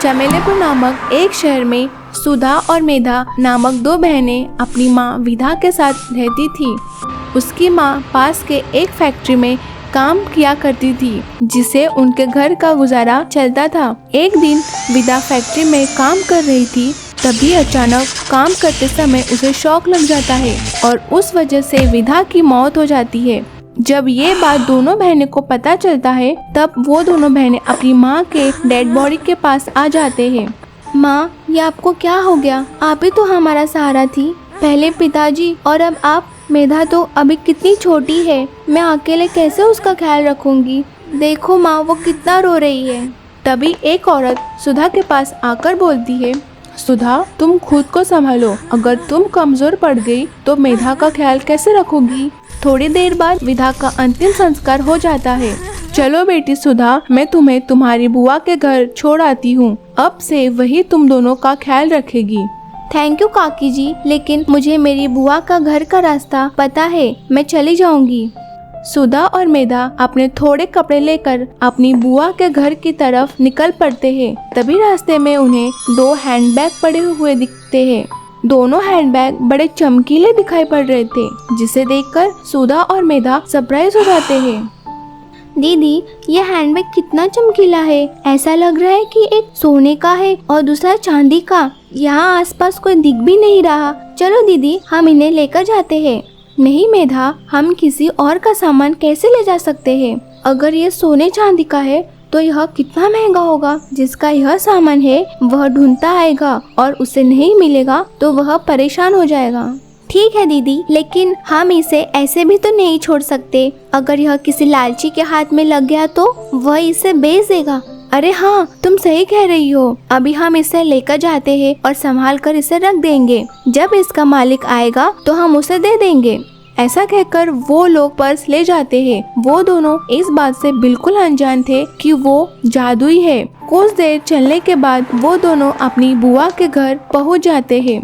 चमेलीपुर नामक एक शहर में सुधा और मेधा नामक दो बहनें अपनी माँ विधा के साथ रहती थी। उसकी माँ पास के एक फैक्ट्री में काम किया करती थी, जिससे उनके घर का गुजारा चलता था। एक दिन विधा फैक्ट्री में काम कर रही थी, तभी अचानक काम करते समय उसे शॉक लग जाता है और उस वजह से विधा की मौत हो जाती है। जब ये बात दोनों बहनें को पता चलता है, तब वो दोनों बहनें अपनी माँ के डेड बॉडी के पास आ जाते हैं। माँ, ये आपको क्या हो गया? आप ही तो हमारा सहारा थी, पहले पिताजी और अब आप। मेधा तो अभी कितनी छोटी है, मैं अकेले कैसे उसका ख्याल रखूंगी? देखो माँ, वो कितना रो रही है। तभी एक औरत सुधा के पास आकर बोलती है, सुधा, तुम खुद को संभालो, अगर तुम कमजोर पड़ गई तो मेधा का ख्याल कैसे रखोगी? थोड़ी देर बाद विधा का अंतिम संस्कार हो जाता है। चलो बेटी सुधा, मैं तुम्हें तुम्हारी बुआ के घर छोड़ आती हूँ। अब से वही तुम दोनों का ख्याल रखेगी। थैंक यू काकी जी, लेकिन मुझे मेरी बुआ का घर का रास्ता पता है, मैं चली जाऊंगी। सुधा और मेधा अपने थोड़े कपड़े लेकर अपनी बुआ के घर की तरफ निकल पड़ते हैं। तभी रास्ते में उन्हें दो हैंडबैग पड़े हुए दिखते हैं। दोनों हैंडबैग बड़े चमकीले दिखाई पड़ रहे थे, जिसे देखकर सुधा और मेधा सरप्राइज हो जाते हैं। दीदी, ये हैंडबैग कितना चमकीला है, ऐसा लग रहा है कि एक सोने का है और दूसरा चांदी का। यहाँ आसपास कोई दिख भी नहीं रहा। चलो दीदी, हम इन्हें लेकर जाते हैं। नहीं मेधा, हम किसी और का सामान कैसे ले जा सकते हैं? अगर ये सोने चांदी का है तो यह कितना महंगा होगा। जिसका यह सामान है वह ढूंढता आएगा और उसे नहीं मिलेगा तो वह परेशान हो जाएगा। ठीक है दीदी, लेकिन हम इसे ऐसे भी तो नहीं छोड़ सकते। अगर यह किसी लालची के हाथ में लग गया तो वह इसे बेच देगा। अरे हाँ, तुम सही कह रही हो। अभी हम इसे लेकर जाते हैं और संभाल कर इसे रख देंगे। जब इसका मालिक आएगा तो हम उसे दे देंगे। ऐसा कहकर वो लोग पर्स ले जाते हैं। वो दोनों इस बात से बिल्कुल अनजान थे कि वो जादुई है। कुछ देर चलने के बाद वो दोनों अपनी बुआ के घर पहुंच जाते हैं।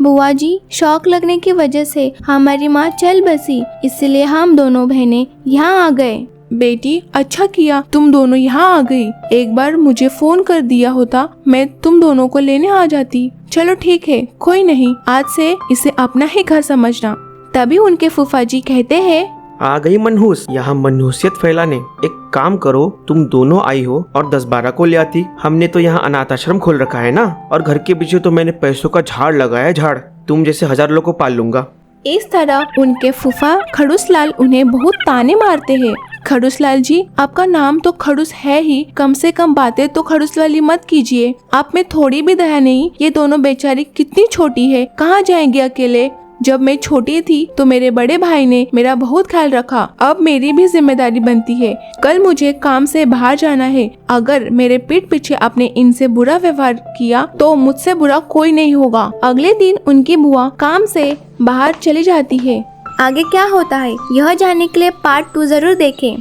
बुआ जी, शौक लगने की वजह से हमारी माँ चल बसी, इसलिए हम दोनों बहनें यहाँ आ गए। बेटी, अच्छा किया तुम दोनों यहाँ आ गई। एक बार मुझे फोन कर दिया होता, मैं तुम दोनों को लेने आ जाती। चलो ठीक है, कोई नहीं, आज से इसे अपना ही घर समझना। तभी उनके फूफा जी कहते हैं, आ गई मनहूस, यहाँ मनहूसियत फैलाने। एक काम करो, तुम दोनों आई हो और 10-12 को ले आती। हमने तो यहाँ अनाथ आश्रम खोल रखा है ना, और घर के पीछे तो मैंने पैसों का झाड़ लगाया है, झाड़। तुम जैसे 1000 लोगों को पाल लूंगा। इस तरह उनके फूफा खड़ूस लाल उन्हें बहुत ताने मारते हैं। खड़ूस लाल जी, आपका नाम तो खड़ूस है ही, कम से कम बातें तो खड़ूस वाली मत कीजिए। आप में थोड़ी भी दया नहीं। ये दोनों बेचारी कितनी छोटी है, कहाँ जाएंगे अकेले? जब मैं छोटी थी तो मेरे बड़े भाई ने मेरा बहुत ख्याल रखा। अब मेरी भी जिम्मेदारी बनती है। कल मुझे काम से बाहर जाना है। अगर मेरे पीठ पीछे आपने इनसे बुरा व्यवहार किया तो मुझसे बुरा कोई नहीं होगा। अगले दिन उनकी बुआ काम से बाहर चली जाती है। आगे क्या होता है यह जानने के लिए पार्ट 2 जरूर देखें।